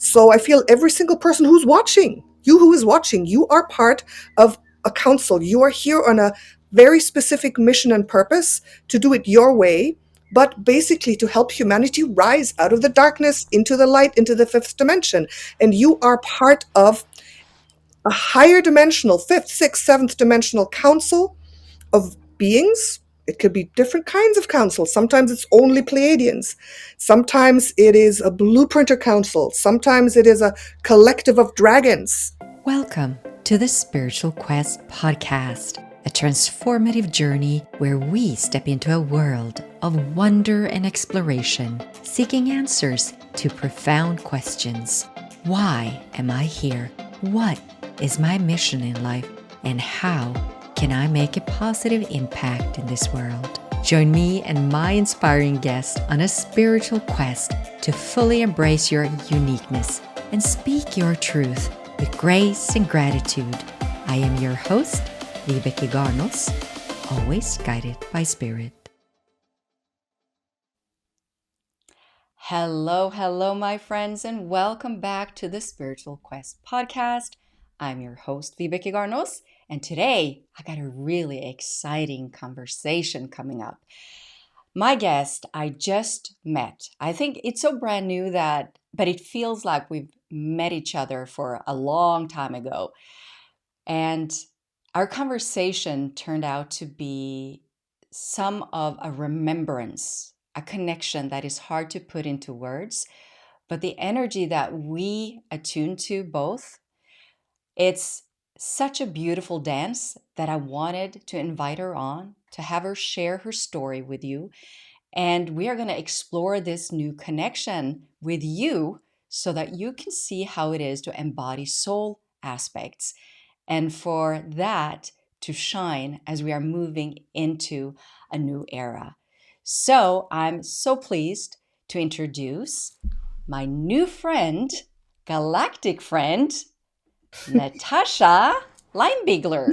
So I feel every single person who's watching, you who is watching, you are part of a council. You are here on a very specific mission and purpose to do it your way, but basically to help humanity rise out of the darkness into the light, into the fifth dimension. And you are part of a higher dimensional, fifth, sixth, seventh dimensional council of beings. It could be different kinds of councils. Sometimes it's only Pleiadians. Sometimes it is a blueprinter council. Sometimes it is a collective of dragons. Welcome to the Spiritual Quest podcast, a transformative journey where we step into a world of wonder and exploration, seeking answers to profound questions. Why am I here? What is my mission in life? And how can I make a positive impact in this world? Join me and my inspiring guests on a spiritual quest to fully embrace your uniqueness and speak your truth with grace and gratitude. I am your host, Vibecke Garnaas, always guided by spirit. Hello, my friends, and welcome back to the Spiritual Quest podcast. I'm your host, Vibecke Garnaas, and today I got a really exciting conversation coming up. My guest I just met. I think it's so brand new but it feels like we've met each other for a long time ago. And our conversation turned out to be some of a remembrance, a connection that is hard to put into words, but the energy that we attune to both, it's such a beautiful dance that I wanted to invite her on, to have her share her story with you. And we are going to explore this new connection with you so that you can see how it is to embody soul aspects and for that to shine as we are moving into a new era. So I'm so pleased to introduce my new friend, galactic friend, Natascha Leimbigler.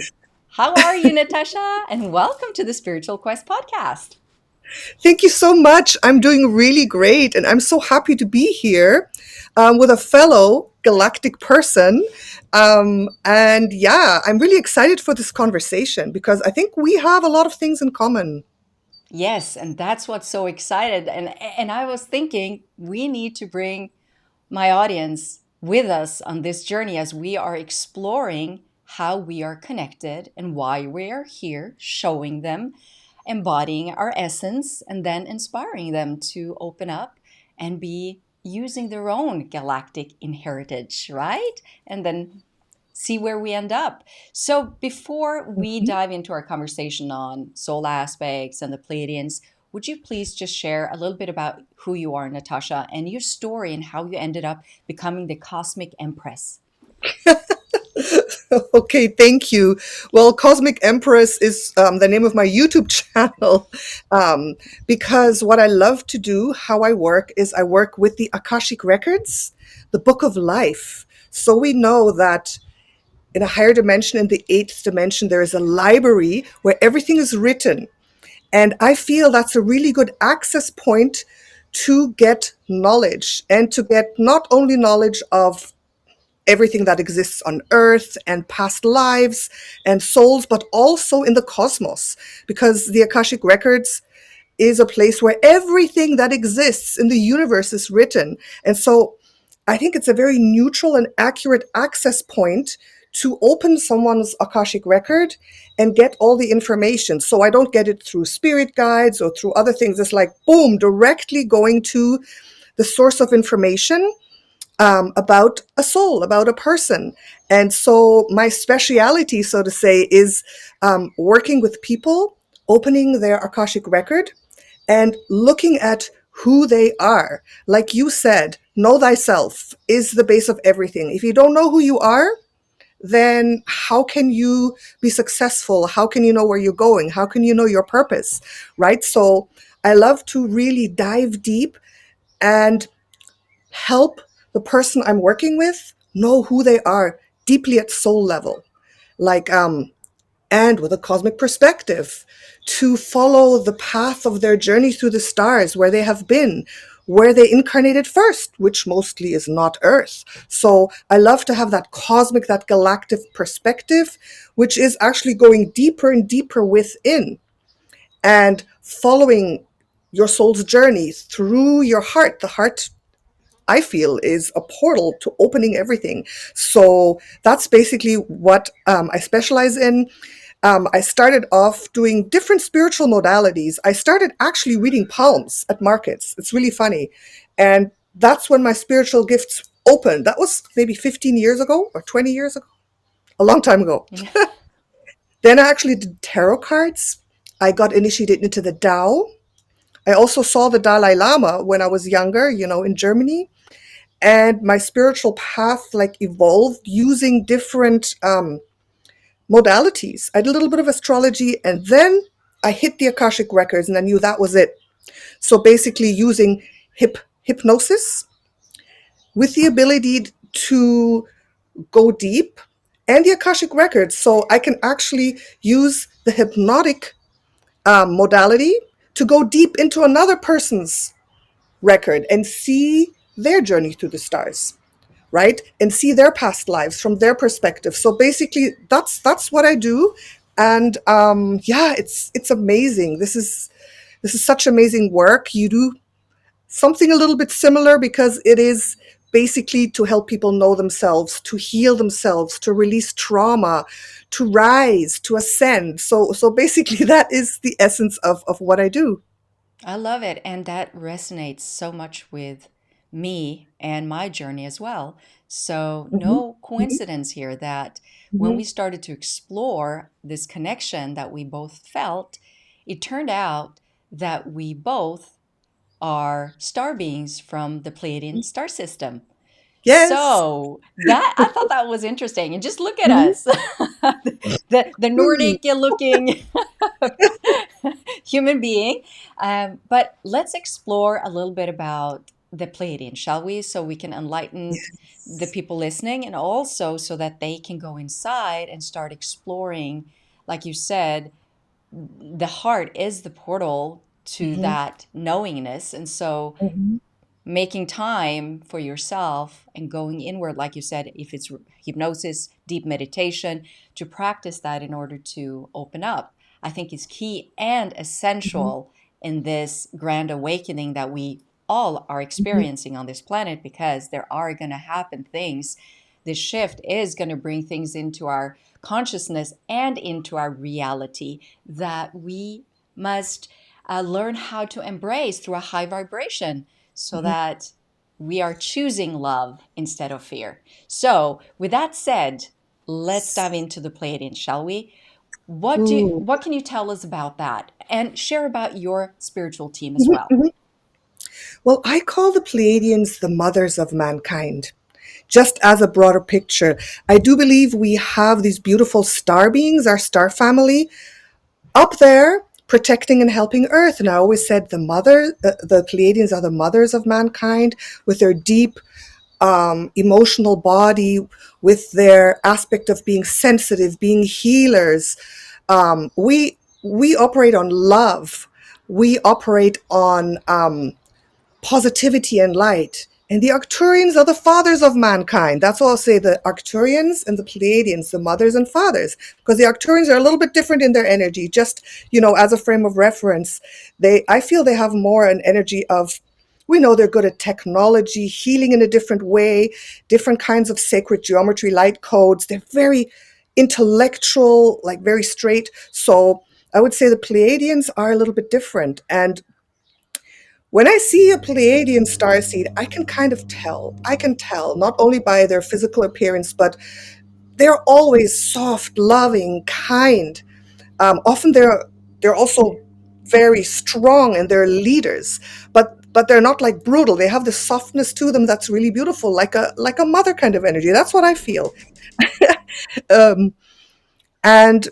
How are you, Natascha? And welcome to the Spiritual Quest podcast. Thank you so much. I'm doing really great, and I'm so happy to be here with a fellow galactic person. And yeah, I'm really excited for this conversation because I think we have a lot of things in common. Yes, and that's what's so excited. And I was thinking we need to bring my audience with us on this journey as we are exploring how we are connected and why we are here, showing them, embodying our essence, and then inspiring them to open up and be using their own galactic inheritance, right? And then see where we end up. So before we dive into our conversation on soul aspects and the Pleiadians, would you please just share a little bit about who you are, Natascha, and your story and how you ended up becoming the Cosmic Empress? Okay, thank you. Well, Cosmic Empress is the name of my YouTube channel because what I love to do, how I work, is I work with the Akashic Records, the Book of Life. So we know that in a higher dimension, in the eighth dimension, there is a library where everything is written. And I feel that's a really good access point to get knowledge and to get not only knowledge of everything that exists on earth and past lives and souls, but also in the cosmos, because the Akashic Records is a place where everything that exists in the universe is written. And so I think it's a very neutral and accurate access point to open someone's Akashic record and get all the information. So I don't get it through spirit guides or through other things. It's like, boom, directly going to the source of information about a soul, about a person. And so my speciality, so to say, is working with people, opening their Akashic record and looking at who they are. Like you said, know thyself is the base of everything. If you don't know who you are, then how can you be successful? How can you know where you're going? How can you know your purpose? Right? So I love to really dive deep and help the person I'm working with know who they are deeply at soul level. Like, and with a cosmic perspective, to follow the path of their journey through the stars, where they have been, where they incarnated first, which mostly is not Earth. So I love to have that cosmic, that galactic perspective, which is actually going deeper and deeper within and following your soul's journey through your heart. The heart, I feel, is a portal to opening everything. So that's basically what I specialize in. I started off doing different spiritual modalities. I started actually reading palms at markets. It's really funny. And that's when my spiritual gifts opened. That was maybe 15 years ago or 20 years ago, a long time ago. Yeah. Then I actually did tarot cards. I got initiated into the Tao. I also saw the Dalai Lama when I was younger, in Germany. And my spiritual path like evolved using different modalities. I did a little bit of astrology, and then I hit the Akashic Records, and I knew that was it. So basically, using hypnosis with the ability to go deep, and the Akashic Records, so I can actually use the hypnotic modality to go deep into another person's record and see their journey through the stars, right? And see their past lives from their perspective. So basically, that's what I do, and yeah, it's amazing. This is such amazing work. You do something a little bit similar because it is basically to help people know themselves, to heal themselves, to release trauma, to rise, to ascend. So basically, that is the essence of what I do. I love it. And that resonates so much with me and my journey as well. So, Mhm, no coincidence here that when mhm, we started to explore this connection that we both felt, it turned out that we both are star beings from the Pleiadian mhm. star system. Yes. So that I thought that was interesting. And just look at Mhm. us, the Hmm. Nordic looking human being. But let's explore a little bit about the Pleiadian, shall we? So we can enlighten the Yes. people listening, and also so that they can go inside and start exploring, like you said, the heart is the portal to Mhm, that knowingness. And so mhm, making time for yourself and going inward, like you said, if it's hypnosis, deep meditation, to practice that in order to open up, I think is key and mhm, essential in this grand awakening that we all are mhm, experiencing on this planet, because there are going to happen things. This shift is going to bring things into our consciousness and into our reality that we must learn how to embrace through a high vibration, so mhm. that we are choosing love instead of fear. So, with that said, let's dive into the Pleiadians, shall we? Ooh. What can you tell us about that, and share about your spiritual team as Mhm, well? mhm. Well, I call the Pleiadians the mothers of mankind. Just as a broader picture, I do believe we have these beautiful star beings, our star family, up there protecting and helping Earth. And I always said the Pleiadians are the mothers of mankind with their deep emotional body, with their aspect of being sensitive, being healers. We operate on love. We operate on positivity and light. And the Arcturians are the fathers of mankind. That's why I'll say the Arcturians and the Pleiadians, the mothers and fathers, because the Arcturians are a little bit different in their energy. Just, as a frame of reference, I feel they have more an energy of, we know they're good at technology, healing in a different way, different kinds of sacred geometry, light codes. They're very intellectual, like very straight. So I would say the Pleiadians are a little bit different. And when I see a Pleiadian starseed, I can kind of tell. I can tell not only by their physical appearance, but they're always soft, loving, kind. Often they're also very strong and they're leaders, but they're not like brutal. They have this softness to them that's really beautiful, like a mother kind of energy. That's what I feel. Um, and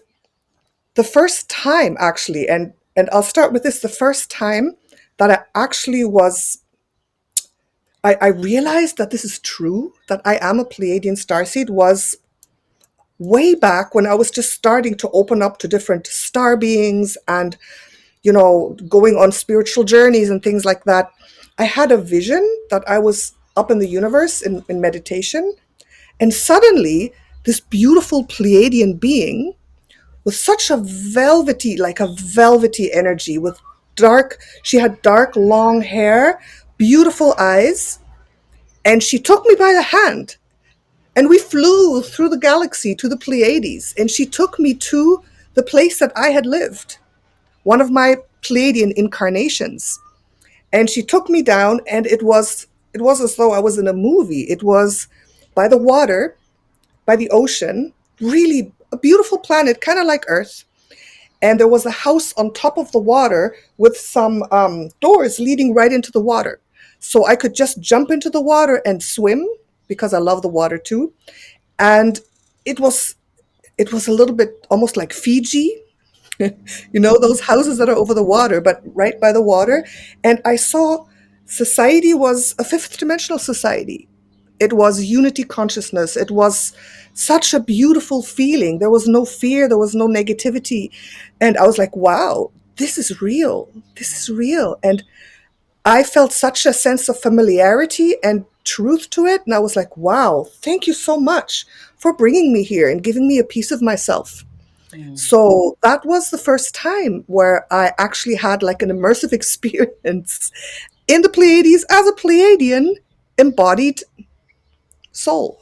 the first time, actually, and I'll start with this. The first time that I realized that this is true, that I am a Pleiadian starseed, was way back when I was just starting to open up to different star beings and, going on spiritual journeys and things like that. I had a vision that I was up in the universe in meditation, and suddenly this beautiful Pleiadian being with such a velvety, like a velvety energy, with she had dark, long hair, beautiful eyes, and she took me by the hand. And we flew through the galaxy to the Pleiades, and she took me to the place that I had lived, one of my Pleiadian incarnations. And she took me down, and it was as though I was in a movie. It was by the water, by the ocean, really a beautiful planet, kind of like Earth. And there was a house on top of the water with some doors leading right into the water. So I could just jump into the water and swim because I love the water too. And it was it was a little bit almost like Fiji, those houses that are over the water, but right by the water. And I saw society was a fifth dimensional society. It was unity consciousness. It was such a beautiful feeling. There was no fear, there was no negativity. And I was like, wow, this is real. This is real. And I felt such a sense of familiarity and truth to it. And I was like, wow, thank you so much for bringing me here and giving me a piece of myself. Mm. So that was the first time where I actually had like an immersive experience in the Pleiades as a Pleiadian embodied soul.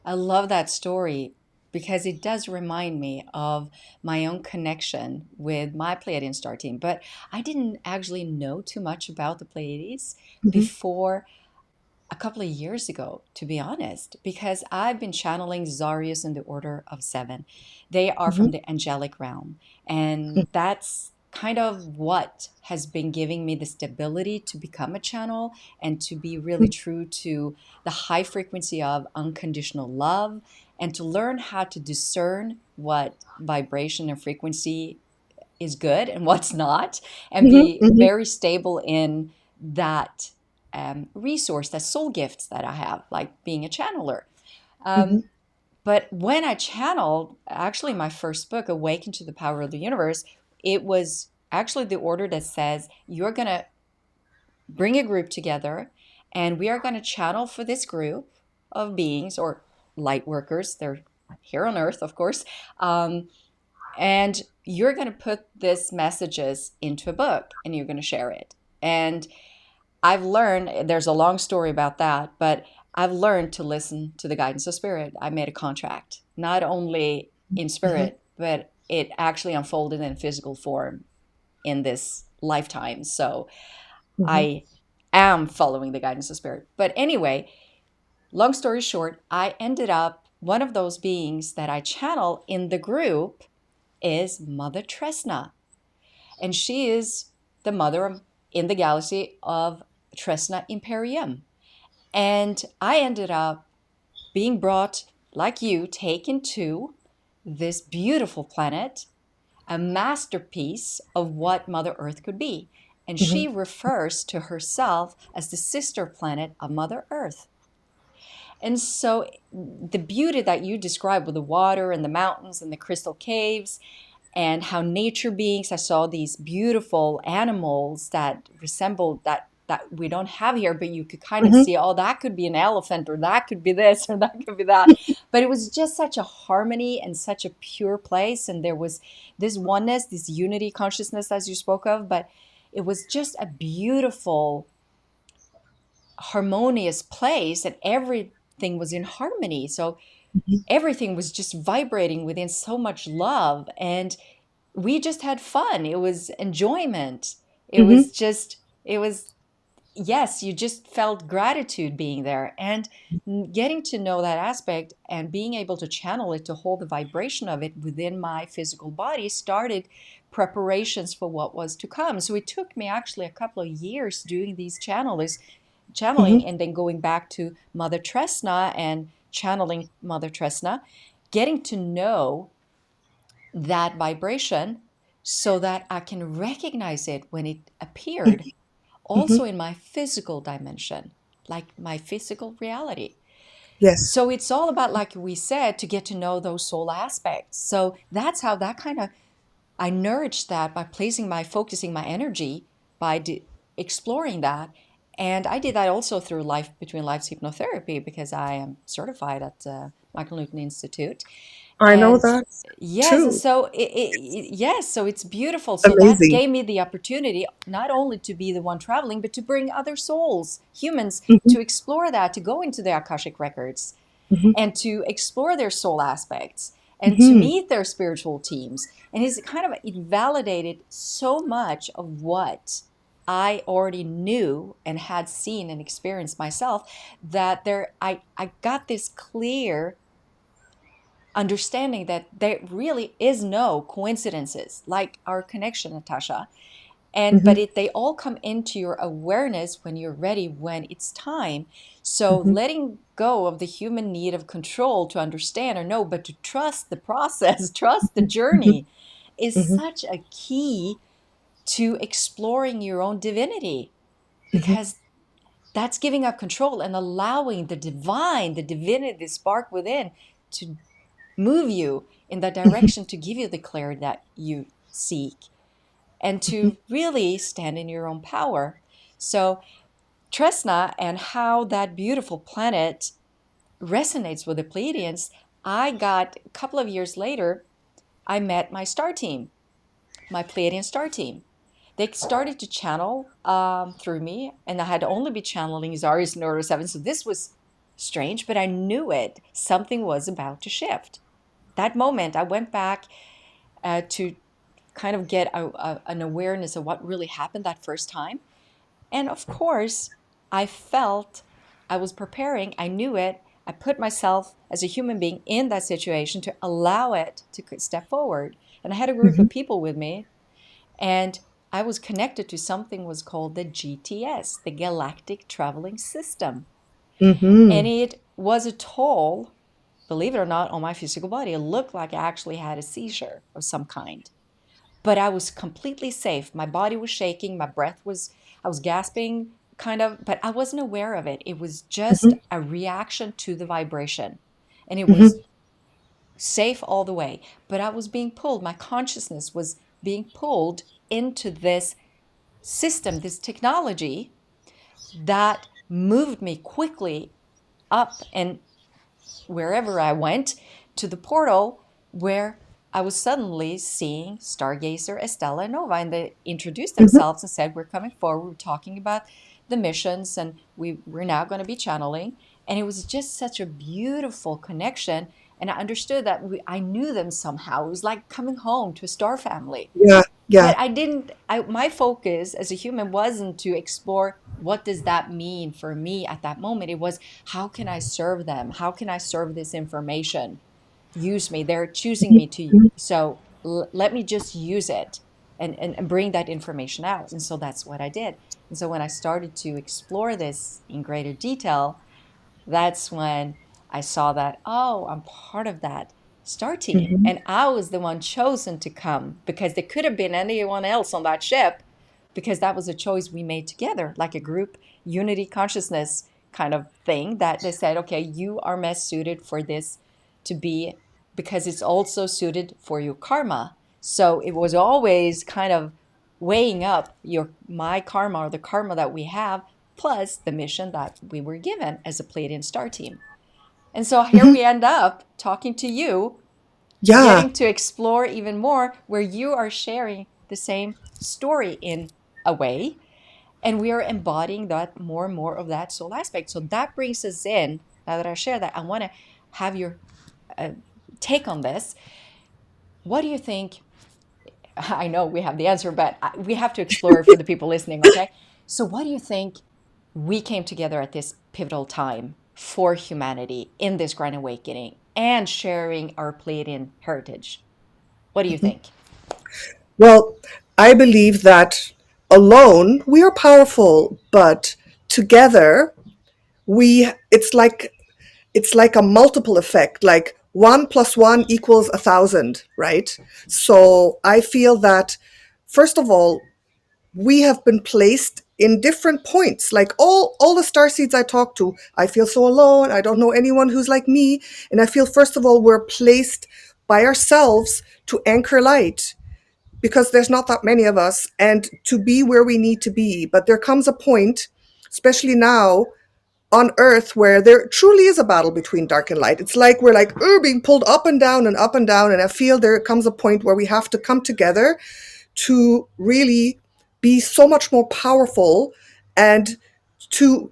I love that story because it does remind me of my own connection with my Pleiadian star team. But I didn't actually know too much about the Pleiades Mhm, before a couple of years ago, to be honest, because I've been channeling Zarius in the Order of Seven. They are mhm, from the angelic realm, and that's kind of what has been giving me the stability to become a channel and to be really true to the high frequency of unconditional love and to learn how to discern what vibration and frequency is good and what's not, and mhm, be mhm, very stable in that resource, that soul gifts that I have, like being a channeler. mhm, Um, but when I channeled, actually, my first book, Awaken to the Power of the Universe, it was actually the order that says you're going to bring a group together and we are going to channel for this group of beings or light workers. They're here on Earth, of course. Um, and you're going to put these messages into a book and you're going to share it. And I've learned, there's a long story about that, but I've learned to listen to the guidance of spirit. I made a contract, not only in mhm, spirit, but it actually unfolded in physical form in this lifetime. So mhm, I am following the guidance of spirit. But anyway, long story short, I ended up one of those beings that I channel in the group is Mother Tresna. And she is the mother in the galaxy of Tresna Imperium. And I ended up being brought, like you, taken to this beautiful planet, a masterpiece of what Mother Earth could be. And mhm, she refers to herself as the sister planet of Mother Earth. And so the beauty that you described with the water and the mountains and the crystal caves and how nature beings, I saw these beautiful animals that resembled that we don't have here, but you could kind of mhm, see, oh, that could be an elephant, or that could be this, or that could be that. But it was just such a harmony and such a pure place. And there was this oneness, this unity consciousness, as you spoke of, but it was just a beautiful, harmonious place, and everything was in harmony. So mhm, everything was just vibrating within so much love. And we just had fun. It was enjoyment. It mhm, was just, it was, yes, you just felt gratitude being there. And getting to know that aspect and being able to channel it, to hold the vibration of it within my physical body, started preparations for what was to come. So it took me actually a couple of years doing these channeling mhm, and then going back to Mother Tresna and channeling Mother Tresna, getting to know that vibration so that I can recognize it when it appeared mhm. also in my physical dimension, like my physical reality. Yes. So it's all about, like we said, to get to know those soul aspects. So that's how that kind of, I nourished that by placing focusing my energy by exploring that. And I did that also through Life Between Lives hypnotherapy because I am certified at Michael Newton Institute. I know And that yes, too. so yes, so it's beautiful. So that Amazing. gave me the opportunity not only to be the one traveling, but to bring other souls, humans, Hmm. to explore that, to go into the Akashic records Hmm. and to explore their soul aspects and to Hmm. meet their spiritual teams. And it validated so much of what I already knew and had seen and experienced myself, that I got this clear understanding that there really is no coincidences like our connection, Natasha. And Hmm. they all come into your awareness when you're ready, when it's time. So Hmm. letting go of the human need of control to understand or know, but to trust the process, trust the Hmm. journey, is Hmm. such a key to exploring your own divinity, Hmm. because that's giving up control and allowing the divine, the divinity, the spark within, to move you in that direction, to give you the clarity that you seek, and Hmm. to really stand in your own power. So, Tresna and how that beautiful planet resonates with the Pleiadians, I got a couple of years later, I met my star team, my Pleiadian star team. They started to channel through me, and I had only been channeling Zarius and Order 7, so this was strange, but I knew it. Something was about to shift. That moment, I went back to kind of get an awareness of what really happened that first time. And of course, I felt I was preparing, I knew it. I put myself as a human being in that situation to allow it to step forward. And I had a group Hmm. of people with me, and I was connected to something was called the GTS, the Galactic Traveling System. And Hmm. it was a toll, believe it or not, on my physical body. It looked like I actually had a seizure of some kind, but I was completely safe. My body was shaking, my breath was, I was gasping kind of, but I wasn't aware of it. It was just Hmm. a reaction to the vibration. And it Hmm. was safe all the way. But I was being pulled, my consciousness was being pulled into this system, this technology that moved me quickly up and wherever I went to the portal, where I was suddenly seeing Stargazer, Estella, and Nova. And they introduced Hmm. themselves and said, "We're coming forward. We're talking about the missions, and we're now going to be channeling." And it was just such a beautiful connection. And I understood that I knew them somehow. It was like coming home to a star family. Yeah. Yeah. But my focus as a human wasn't to explore what does that mean for me at that moment. It was, how can I serve them? How can I serve this information? Use me. They're choosing me to, Hmm. so let me just use it and bring that information out. And so that's what I did. And so when I started to explore this in greater detail, that's when I saw that, oh, I'm part of that star team. Hmm. And I was the one chosen to come, because there could have been anyone else on that ship, because that was a choice we made together, like a group unity consciousness kind of thing, that they said, okay, you are best suited for this to be, because it's also suited for your karma. So it was always kind of weighing up my karma, or the karma that we have, plus the mission that we were given as a Pleiadian star team. And so here Hmm. we end up talking to you, Yeah. getting to explore even more, where you are sharing the same story in a way, and we are embodying that more and more of that soul aspect. So that brings us in. Now that I share that, I want to have your uh, take on this. What do you think? I know we have the answer, but we have to explore it for the people listening, okay? So, what do you think we came together at this pivotal time for humanity in this grand awakening and sharing our Pleiadian heritage? What do you think? Well, I believe that alone we are powerful, but together we it's like a multiple effect, like 1 plus 1 equals 1,000, right? So I feel that first of all, we have been placed in different points. Like all the star seeds I talk to, I feel so alone. I don't know anyone who's like me. And I feel first of all, we're placed by ourselves to anchor light, because there's not that many of us, and to be where we need to be. But there comes a point especially now on Earth, where there truly is a battle between dark and light. It's like we're like being pulled up and down and up and down. And I feel there comes a point where we have to come together to really be so much more powerful and to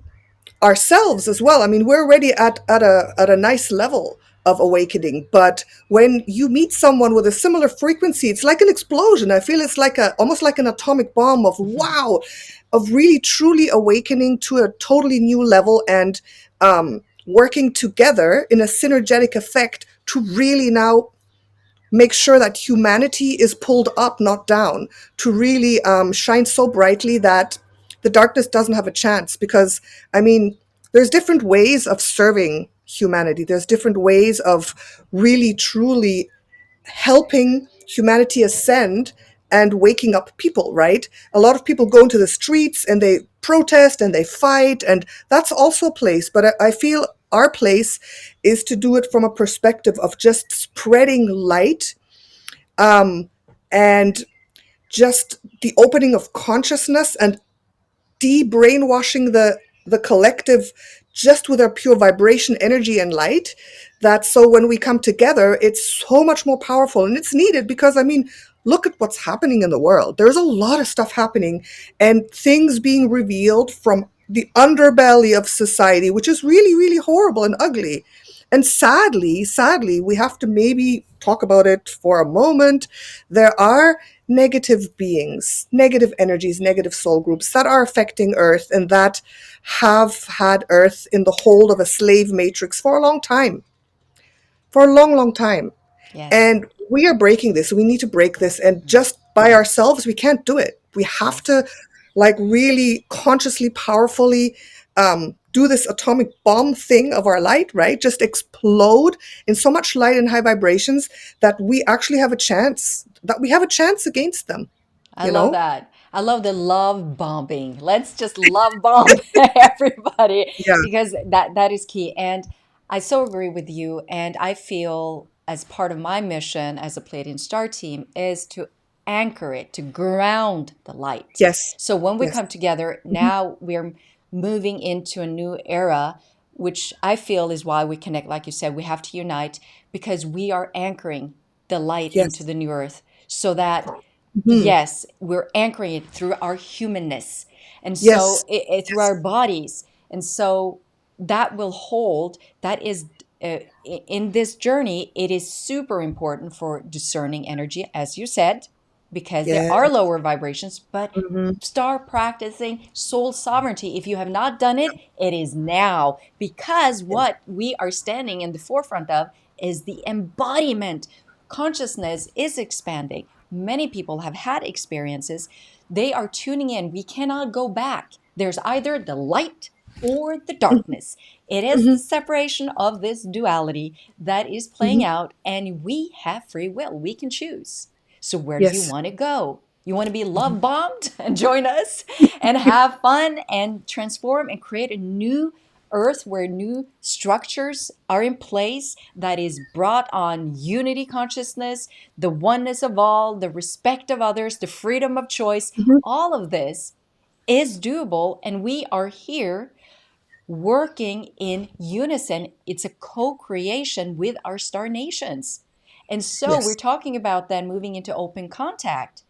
ourselves as well. I mean, we're already at a nice level of awakening, but when you meet someone with a similar frequency, it's like an explosion. I feel it's like a almost like an atomic bomb of wow, of really truly awakening to a totally new level and working together in a synergetic effect to really now make sure that humanity is pulled up, not down, to really shine so brightly that the darkness doesn't have a chance. Because, I mean, there's different ways of serving humanity, there's different ways of really, truly helping humanity ascend and waking up people, right? A lot of people go into the streets and they protest and they fight, and that's also a place. But I feel our place is to do it from a perspective of just spreading light, um, and just the opening of consciousness and de-brainwashing the collective just with our pure vibration, energy, and light. That so when we come together, it's so much more powerful, and it's needed because I mean, look at what's happening in the world. There's a lot of stuff happening and things being revealed from the underbelly of society, which is really, really horrible and ugly. And sadly, we have to maybe talk about it for a moment. There are negative beings, negative energies, negative soul groups that are affecting Earth and that have had Earth in the hold of a slave matrix for a long time, for a long, long time. Yes. And we are breaking this. We need to break this. And just by ourselves, we can't do it. We have Yes. to, like, really consciously, powerfully do this atomic bomb thing of our light, right? Just explode in so much light and high vibrations that we actually have a chance, that we have a chance against them, I you love know? that. I love the love bombing. Let's just love bomb everybody Yeah. because that is key. And I so agree with you. And I feel as part of my mission as a Pleiadian Star team is to anchor it, to ground the light. Yes. So when we Yes. come together, Mhm. now we're moving into a new era, which I feel is why we connect. Like you said, we have to unite because we are anchoring the light into Yes. the new earth so that Mhm. yes, we're anchoring it through our humanness and so Yes. through Yes. our bodies, and so that will hold. That is in this journey it is super important for discerning energy, as you said, because there are Yes. lower vibrations, but Mhm. start practicing soul sovereignty. If you have not done it, it is now, because Yes. what we are standing in the forefront of is the embodiment. Consciousness is expanding. Many people have had experiences. They are tuning in. We cannot go back. There's either the light or the darkness. It is the Mhm. separation of this duality that is playing Mhm. out, and we have free will. We can choose. So, where do you Yes. want to go? You want to be Mhm. love bombed and join us and have fun and transform and create a new earth where new structures are in place that is brought on unity consciousness, the oneness of all, the respect of others, the freedom of choice. Mhm. All of this is doable, and we are here working in unison. It's a co creation with our star nations. And so we're Yes. talking about then moving into open contact.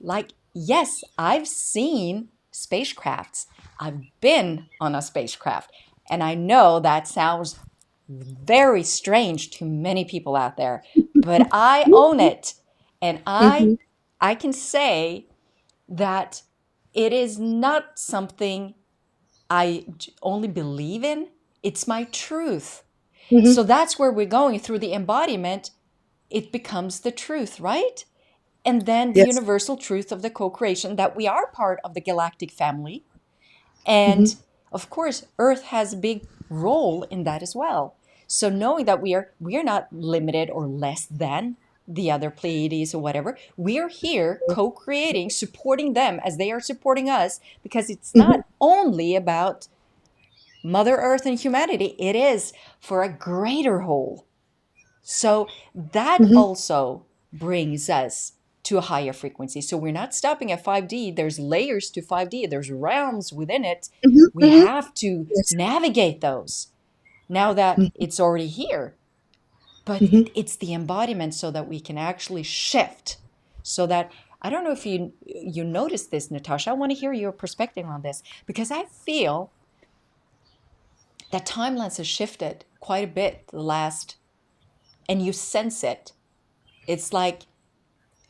Like, yes, I've seen spacecrafts, I've been on a spacecraft, and I know that sounds very strange to many people out there, but I own it. And I Mhm. I can say that it is not something I only believe in, it's my truth. Mhm. So that's where we're going through the embodiment. It becomes the truth, right? And then the Yes. universal truth of the co creation that we are part of the galactic family. And Mhm. of course, Earth has a big role in that as well. So knowing that we are not limited or less than the other Pleiades or whatever, we are here co-creating, supporting them as they are supporting us, because it's Mhm. not only about Mother Earth and humanity, it is for a greater whole. So that Mhm. also brings us to a higher frequency. So we're not stopping at 5D. There's layers to 5D, there's realms within it. Mhm, We mhm. have to Yes. navigate those now that Mhm, it's already here. But mhm. it's the embodiment so that we can actually shift. So that I don't know if you noticed this, Natascha. I want to hear your perspective on this because I feel that timelines has shifted quite a bit the last, and you sense it. It's like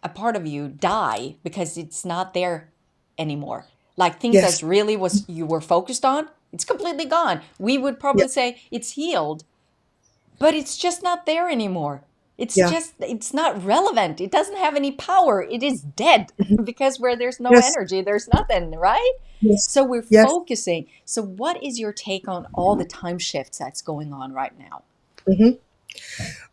a part of you die because it's not there anymore. Like things Yes. that's really was you were focused on, it's completely gone. We would Yeah. probably say it's healed, but it's just not there anymore. It's Yeah. just it's not relevant. It doesn't have any power. It is dead Mhm. because where there's no Yes. energy, there's nothing, right? So Yes. we're Yes. focusing. So what is your take on all the time shifts that's going on right now? Mhm.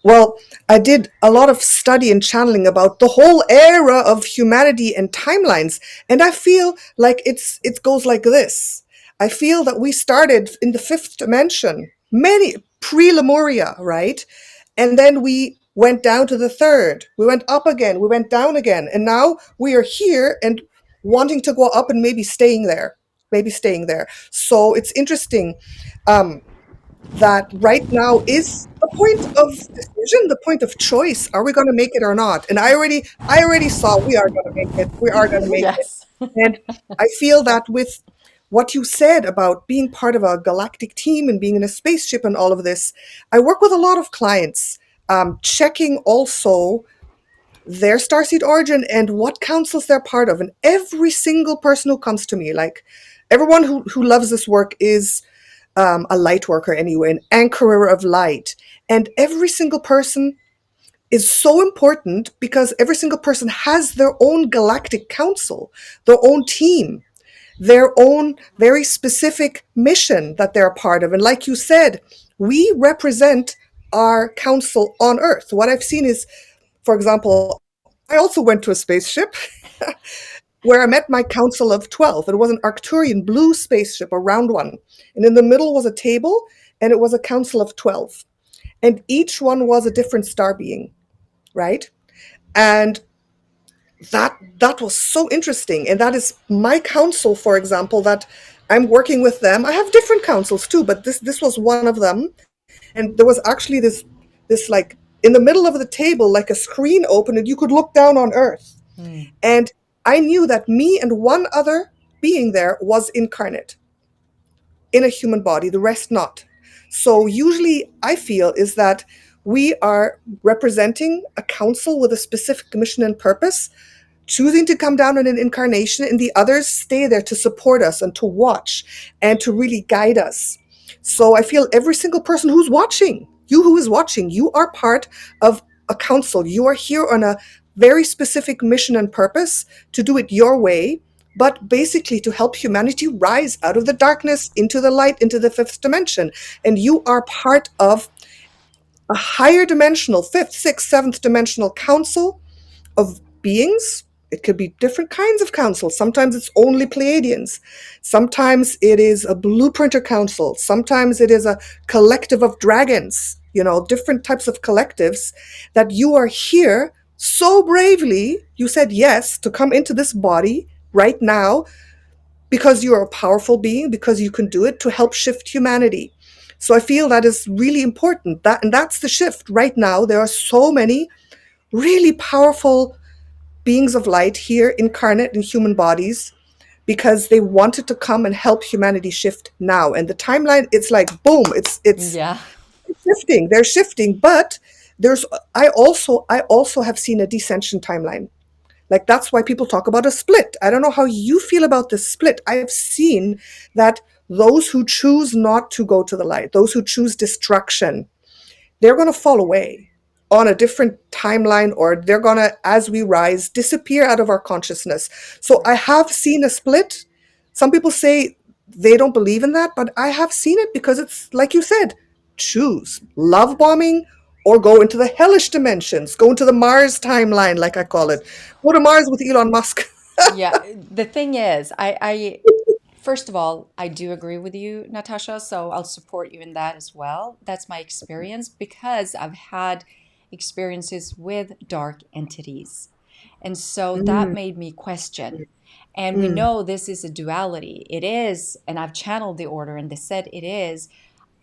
Well, I did a lot of study and channeling about the whole era of humanity and timelines, and I feel like it goes like this. I feel that we started in the fifth dimension, many pre-Lemuria, right? And then we went down to the third. We went up again. We went down again, and now we are here and wanting to go up and maybe staying there. So it's interesting. Um, that right now is the point of decision, the point of choice. Are we going to make it or not? And I already saw we are going to make it. We are going to make it. Yes. And I feel that with what you said about being part of a galactic team and being in a spaceship and all of this, I work with a lot of clients, checking also their starseed origin and what councils they're part of. And every single person who comes to me, like everyone who loves this work is a light worker anyway, an anchorer of light. And every single person is so important because every single person has their own galactic council, their own team, their own very specific mission that they're a part of. And like you said, we represent our council on Earth. What I've seen is, for example, I also went to a spaceship where I met my council of 12. It was an Arcturian blue spaceship, a round one. And in the middle was a table, and it was a council of 12. And each one was a different star being, right? And that was so interesting. And that is my council, for example, that I'm working with them. I have different councils too, but this was one of them. And there was actually this like in the middle of the table, like a screen open, and you could look down on Earth. Hmm. And I knew that me and one other being there was incarnate in a human body, the rest not. So usually I feel is that we are representing a council with a specific mission and purpose, choosing to come down in an incarnation, and the others stay there to support us and to watch and to really guide us. So I feel every single person who's watching, you who is watching, you are part of a council. You are here on a very specific mission and purpose to do it your way, but basically to help humanity rise out of the darkness into the light, into the fifth dimension. And you are part of a higher dimensional, fifth, sixth, seventh dimensional council of beings. It could be different kinds of councils. Sometimes it's only Pleiadians. Sometimes it is a blueprinter council. Sometimes it is a collective of dragons, different types of collectives that you are here so bravely. You said yes to come into this body right now because you're a powerful being, because you can do it to help shift humanity. So I feel that is really important. And that's the shift right now. There are so many really powerful beings of light here incarnate in human bodies because they wanted to come and help humanity shift now. And the timeline, it's like boom, it's Yeah. shifting. They're shifting, but there's I also have seen a descension timeline. Like that's why people talk about a split. I don't know how you feel about this split. I've seen that those who choose not to go to the light, those who choose destruction, they're going to fall away on a different timeline, or they're going to, as we rise, disappear out of our consciousness. So I have seen a split. Some people say they don't believe in that, but I have seen it because it's like you said, choose love bombing or go into the hellish dimensions, go into the Mars timeline, like I call it. Go to Mars with Elon Musk. Yeah. The thing is, I first of all, I do agree with you, Natascha, so I'll support you in that as well. That's my experience because I've had experiences with dark entities. And so that Mm, made me question. And we mm, know this is a duality. It is, and I've channeled the order, and they said it is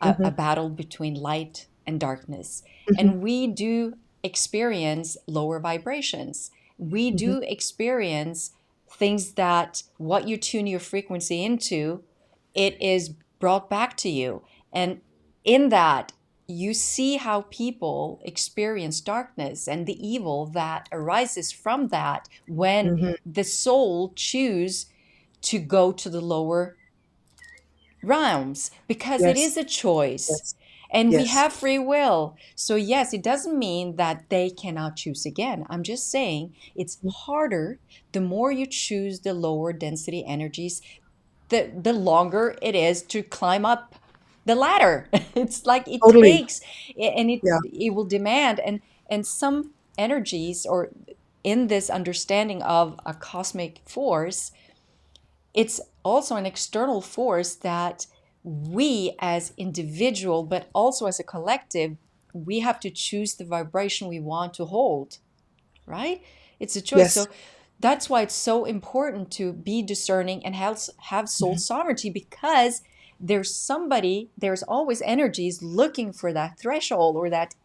a mhm, battle between light and darkness. mhm, And we do experience lower vibrations. We mhm, do experience things that what you tune your frequency into, it is brought back to you. And in that, you see how people experience darkness and the evil that arises from that when mhm. the soul choose to go to the lower realms, because it Yes, is a choice yes, and we yes. have free will. So, yes, it doesn't mean that they cannot choose again. I'm just saying it's harder the more you choose the lower density energies, the longer it is to climb up the ladder. It's like it Totally. takes and Yeah. it will demand, and some energies, or in this understanding of a cosmic force, it's also an external force that we as individual, but also as a collective, we have to choose the vibration we want to hold, right? It's a choice. Yes. So that's why it's so important to be discerning and have soul Mhm, sovereignty, because there's always energies looking for that threshold or that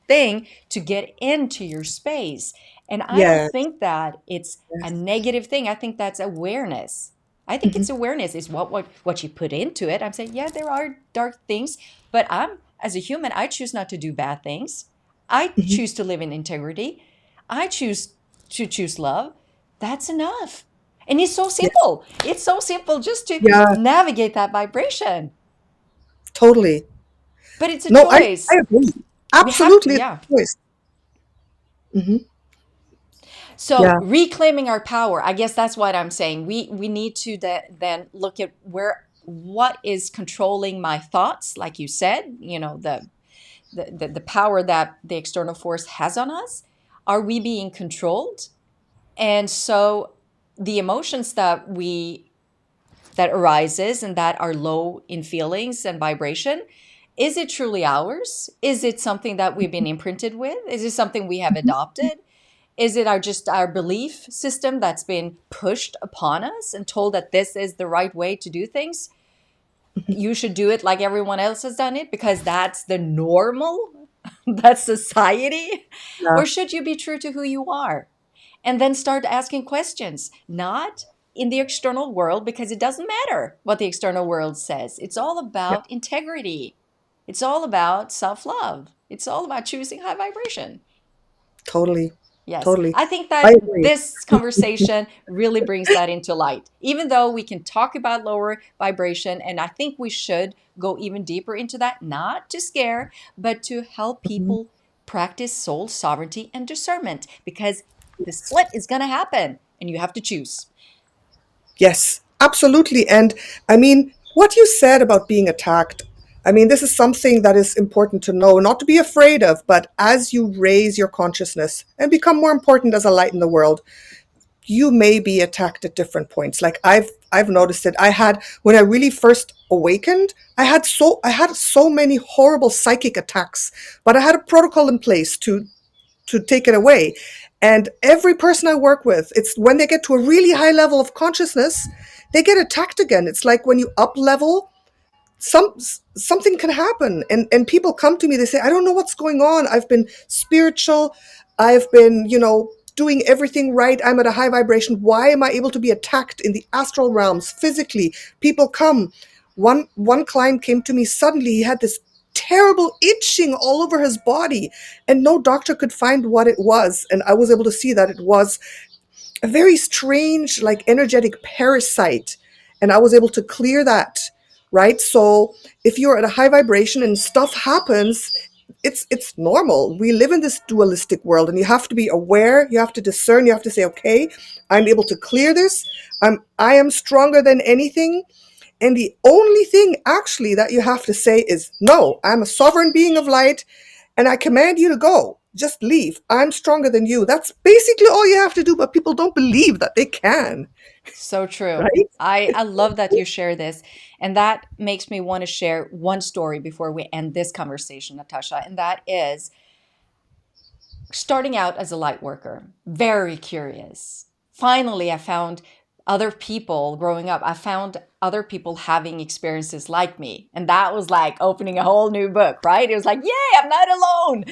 thing to get into your space. And I don't yes, think that it's a yes. negative thing. I think that's awareness. I think Mhm, it's awareness is what you put into it. I'm saying, yeah, there are dark things, but I'm as a human, I choose not to do bad things. I mhm. choose to live in integrity. I choose to choose love. That's enough. And it's so Yes. simple. It's so simple just to Yeah, navigate that vibration. totally. But it's a No, I choice. agree. We have, Absolutely, it's yeah. a choice. Hmm. So Yeah. reclaiming our power, I guess that's what I'm saying. We need to then look at what is controlling my thoughts, like you said, the power that the external force has on us. Are we being controlled? And so the emotions that arises and that are low in feelings and vibration, is it truly ours? Is it something that we've been imprinted with? Is it something we have Mhm, adopted? Is it just our belief system that's been pushed upon us and told that this is the right way to do things? mhm. You should do it like everyone else has done it because that's the normal, that's society? Yeah, Or should you be true to who you are? And then start asking questions, not in the external world, because it doesn't matter what the external world says. It's all yeah, about integrity, it's all about self love, it's all about choosing high vibration. totally, Yes, totally. I think I that agree. this conversation really brings that into light. Even though we can talk about lower vibration, and I think we should go even deeper into that, not to scare, but to help Mhm. people practice soul sovereignty and discernment, because the Yes. split is going to happen and you have to choose. Yes, absolutely. And I mean, what you said about being attacked, I mean, this is something that is important to know, not to be afraid of, but as you raise your consciousness and become more important as a light in the world, you may be attacked at different points. Like I've noticed it. I had when I really first awakened, I had so many horrible psychic attacks, but I had a protocol in place to take it away. And every person I work with, it's when they get to a really high level of consciousness, they get attacked again. It's like when you up level, something can happen, and people come to me, they say, I don't know what's going on. I've been spiritual, I've been, doing everything right, I'm at a high vibration, why am I able to be attacked in the astral realms physically? People come. One client came to me, suddenly he had this terrible itching all over his body, and no doctor could find what it was, and I was able to see that it was a very strange, like, energetic parasite, and I was able to clear that. Right, so if you're at a high vibration and stuff happens, it's normal. We live in this dualistic world, and you have to be aware, you have to discern, you have to say, okay, I'm able to clear this, I am stronger than anything. And the only thing actually that you have to say is, no, I'm a sovereign being of light and I command you to go. Just leave. I'm stronger than you. That's basically all you have to do, but people don't believe that they can, So true. right? I love that you share this. And that makes me want to share one story before we end this conversation, Natascha. And that is, starting out as a light worker, very curious. Finally, I found other people growing up. I found other people having experiences like me. And that was like opening a whole new book, right? It was like, yay, I'm not alone.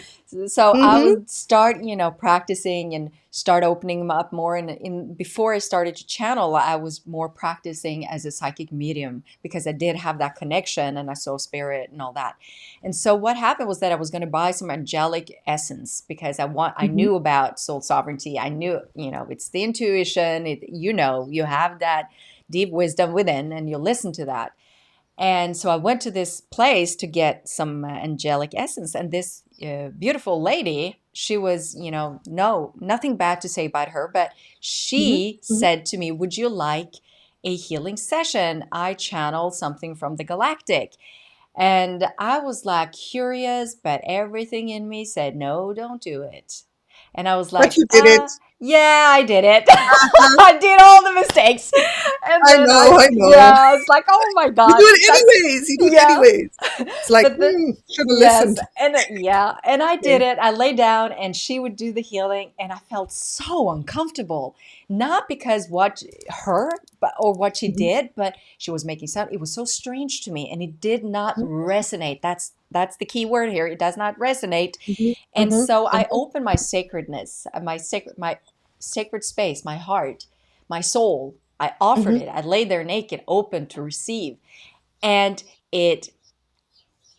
So I Mm-hmm. would start, practicing and start opening them up more. And before I started to channel, I was more practicing as a psychic medium because I did have that connection and I saw spirit and all that. And so what happened was that I was going to buy some angelic essence because I Mm-hmm. knew about soul sovereignty. I knew, it's the intuition. You have that deep wisdom within and you listen to that. And so I went to this place to get some angelic essence. And this beautiful lady, she was, no, nothing bad to say about her, but Mm-hmm. she Mm-hmm. said to me, would you like a healing session? I channeled something from the galactic. And I was like curious, but everything in me said, no, don't do it. And I was But like, you did it. yeah, I did it. Uh-huh. I did all the mistakes. And I then know, I know. yeah, it's like, oh my You do God, it that's, anyways. You do it yeah. anyways. It's like, But the should have yes, listened. and yeah, and I did Okay. it. I lay down and she would do the healing and I felt so uncomfortable. Not because what her but or what she Mm-hmm. did, but she was making sound. It was so strange to me and it did not Mm-hmm. resonate. That's the key word here. It does not resonate. Mm-hmm. And so I Mm-hmm. opened my sacredness, my sacred space, my heart, my soul. I offered Mm-hmm. it. I lay there naked, open to receive. And it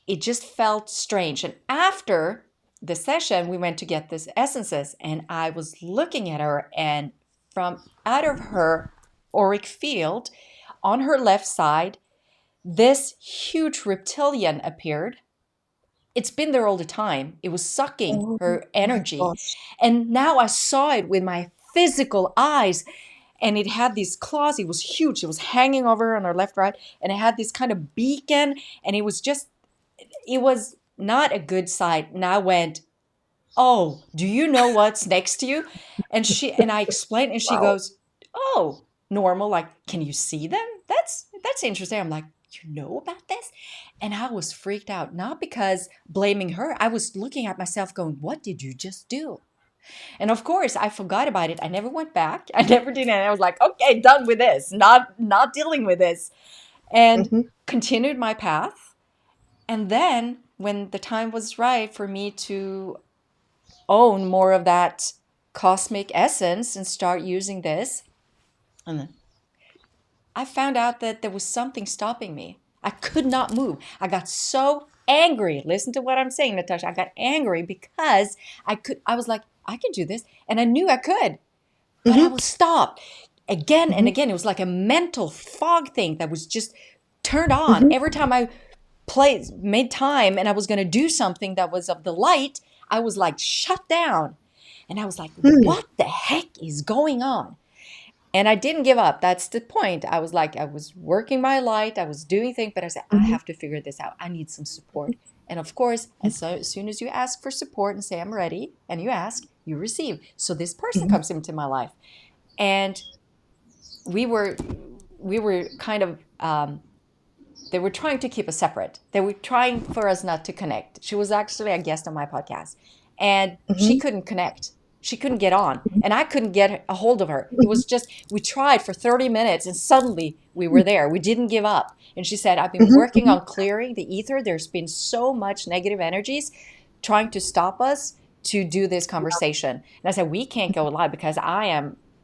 it just felt strange. And after the session, we went to get these essences, and I was looking at her, and from out of her auric field, on her left side, this huge reptilian appeared. It's been there all the time. It was sucking Oh her my energy. gosh. And now I saw it with my physical eyes. And it had these claws. It was huge. It was hanging over on her left, right. And it had this kind of beacon. And it was not a good sight. And I went, oh, do you know what's next to you? And I explained, and she Wow. goes, oh, normal. Like, can you see them? That's interesting. I'm like, you know about this? And I was freaked out, not because blaming her. I was looking at myself going, what did you just do? And of course, I forgot about it. I never went back. I never did it. And I was like, okay, done with this. Not dealing with this. And Mm-hmm. continued my path. And then when the time was right for me to own more of that cosmic essence and start using this, and I found out that there was something stopping me. I could not move. I got so angry. Listen to what I'm saying, Natasha. I got angry because I was like, I can do this. And I knew I could, but I Mm-hmm. was stopped again and Mm-hmm. again. It was like a mental fog thing that was just turned on. Mm-hmm. Every time I made time and I was going to do something that was of the light, I was like shut down. And I was like, Hmm. what the heck is going on? And I didn't give up. That's the point. I was like, I was working my light, I was doing things, but I said, I Mm-hmm. have to figure this out. I need some support. And of course, as soon as you ask for support and say, I'm ready, and you ask, you receive. So this person Mm-hmm. comes into my life. And we were we were kind of they were trying to keep us separate. They were trying for us not to connect. She was actually a guest on my podcast, and she Mm-hmm. couldn't connect. She couldn't get on, and I couldn't get a hold of her. It was just, we tried for 30 minutes, and suddenly we were there. We didn't give up. And she said, I've been working Mm-hmm. on clearing the ether. There's been so much negative energies trying to stop us to do this conversation. And I said, we can't go live because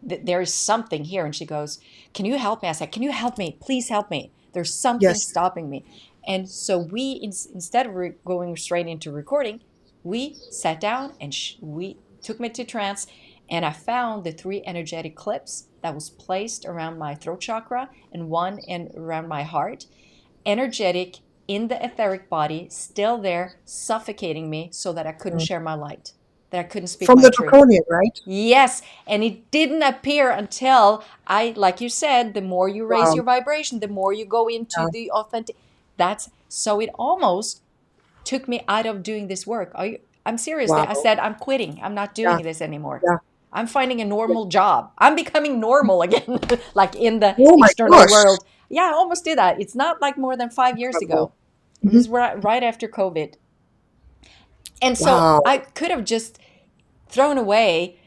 there is something here. And she goes, can you help me? I said, can you help me? Please help me. There's something Yes. stopping me. And so instead of going straight into recording, we sat down and we took me to trance. And I found the three energetic clips that was placed around my throat chakra and one around my heart. Energetic in the etheric body, still there, suffocating me so that I couldn't Mm. share my light, that I couldn't speak From my the truth. draconian, right? Yes, and it didn't appear until like you said, the more you raise Wow. your vibration, the more you go into Yeah. the authentic. That's so it almost took me out of doing this work. I'm seriously, I Wow. said, I'm quitting. I'm not Yeah. doing this anymore. Yeah. I'm finding a Yeah. normal job. I'm becoming normal again, like in the Oh my external gosh. world. Yeah, I almost did that. It's not like more than 5 years Incredible. ago. It Hmm. was right after COVID. And so Wow. I could have just thrown away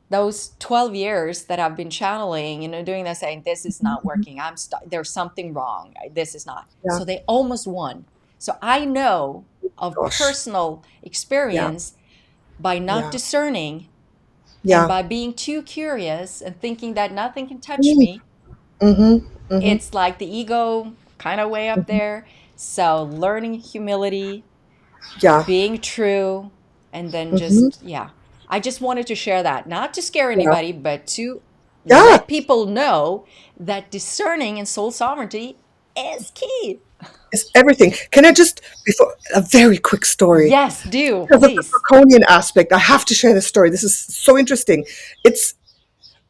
those 12 years that I've been channeling, doing this, saying, this is not Mhm. working. There's something wrong. This is not. Yeah. So they almost won. So I know of Gosh. personal Yeah. experience by not Yeah. discerning and Yeah. by being too curious and thinking that nothing can touch Mm. me. Mhm. Mhm. It's like the ego kind of way up Mhm. there. So learning humility, Yeah. being true, and then Mhm. just, yeah. I just wanted to share that, not to scare Yeah. anybody, but to Yeah. let people know that discerning and soul sovereignty is key. It's everything. Can I just, before, a very quick story? Yes, do, Because of the please. draconian aspect, I have to share this story. This is so interesting. It's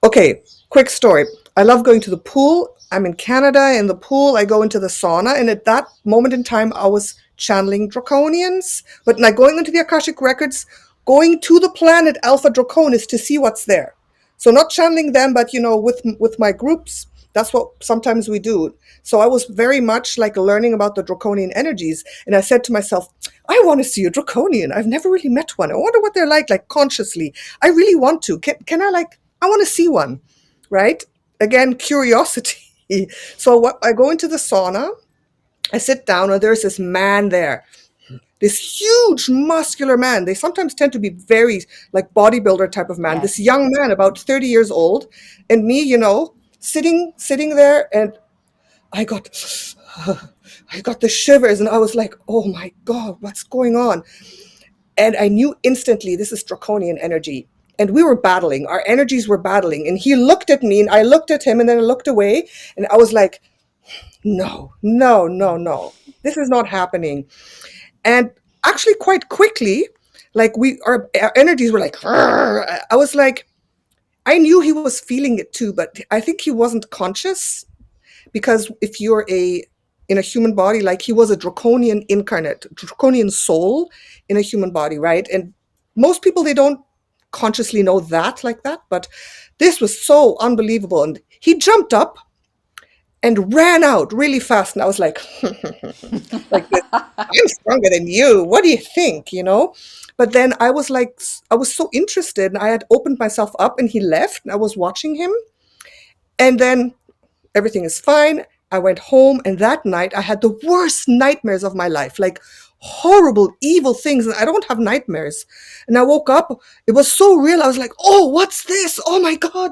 okay, quick story. I love going to the pool. I'm in Canada. In the pool, I go into the sauna. And at that moment in time, I was channeling draconians, but like going into the Akashic Records, going to the planet Alpha Draconis to see what's there. So not channeling them, but with my groups, that's what sometimes we do. So I was very much like learning about the draconian energies, and I said to myself, I want to see a draconian. I've never really met one. I wonder what they're like consciously. I really want to. Can I like? I want to see one, right? Again, curiosity. So what? I go into the sauna. I sit down, and there's this man there, this huge muscular man. They sometimes tend to be very like bodybuilder type of man. This Yes. young man, about 30 years old, and me, sitting there, and I got I got the shivers, and I was like, oh my God, what's going on? And I knew instantly this is draconian energy. And we were battling, our energies were battling. And he looked at me, and I looked at him, and then I looked away, and I was like, no, no, no, no, this is not happening. And actually, quite quickly, like our energies were like, "Arr!" I was like, I knew he was feeling it too, but I think he wasn't conscious, because if you're a in a human body, like he was a draconian incarnate, draconian soul in a human body, right? And most people, they don't consciously know that like that, but this was so unbelievable. And he jumped up and ran out really fast, and I was like, like this, I'm stronger than you. What do you think? But then I was like, I was so interested, and I had opened myself up, and he left, and I was watching him. And then everything is fine. I went home, and that night I had the worst nightmares of my life, like horrible, evil things. And I don't have nightmares. And I woke up, it was so real. I was like, oh, what's this? Oh my God,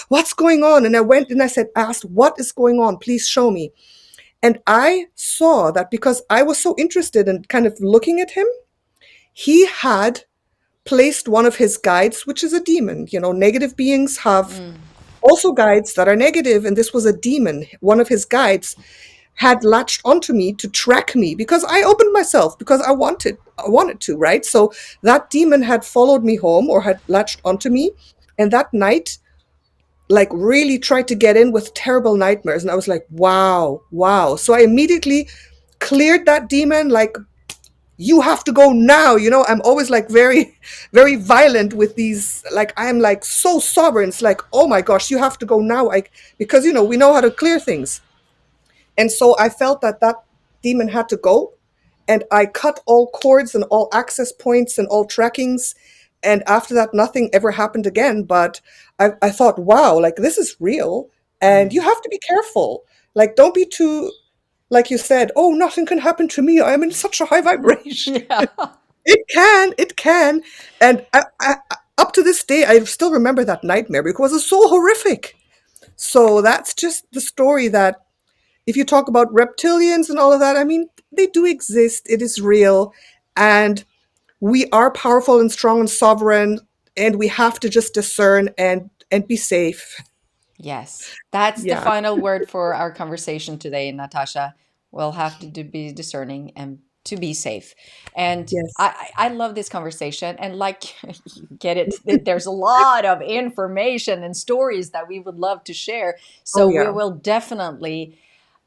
what's going on? And I went and asked, what is going on? Please show me. And I saw that because I was so interested in kind of looking at him, he had placed one of his guides, which is a demon. Negative beings have Mm. also guides that are negative, and this was a demon. One of his guides had latched onto me to track me because I opened myself, because I wanted to, right? So that demon had followed me home, or had latched onto me, and that night, like, really tried to get in with terrible nightmares. And I was like, wow, wow. So I immediately cleared that demon, like, you have to go now. I'm always like very, very violent with these, like, I'm like so sovereign. It's like, oh my gosh, you have to go now, like, because we know how to clear things. And so I felt that that demon had to go, and I cut all cords and all access points and all trackings. And after that, nothing ever happened again. But I thought, wow, like, this is real. And you Mm. have to be careful. Like, don't be too, like you said, oh, nothing can happen to me. I'm in such a high vibration. Yeah. It can. And up to this day, I still remember that nightmare because it's so horrific. So that's just the story, that if you talk about reptilians and all of that, I mean, they do exist. It is real. And we are powerful and strong and sovereign. And we have to just discern and be safe. Yes, that's the Yeah. final word for our conversation today, Natasha. We'll have to be discerning and to be safe. And Yes. I love this conversation. And like, you get it, there's a lot of information and stories that we would love to share. Oh, So we yeah. will definitely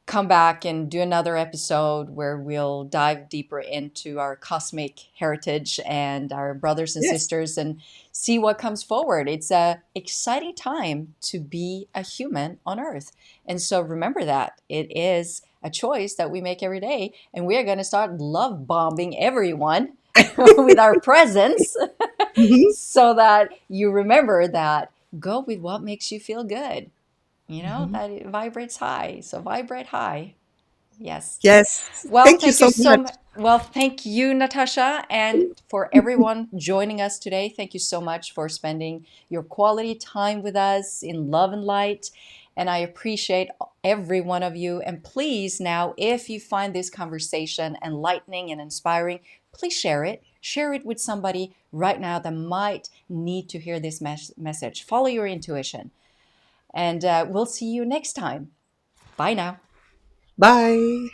come back and do another episode where we'll dive deeper into our cosmic heritage and our brothers and Yes. sisters and see what comes forward. It's a exciting time to be a human on earth. And so remember that it is a choice that we make every day, and we are going to start love bombing everyone with our presence. Mhm. So that you remember that go with what makes you feel good. Mhm. That it vibrates high. So vibrate high. Yes. Yes. Well, Thank you thank you so so much. much. Well, thank you, Natascha, and for everyone joining us today. Thank you so much for spending your quality time with us in love and light. And I appreciate every one of you. And please, now, if you find this conversation enlightening and inspiring, please share it. Share it with somebody right now that might need to hear this message. Follow your intuition. And we'll see you next time. Bye now. Bye.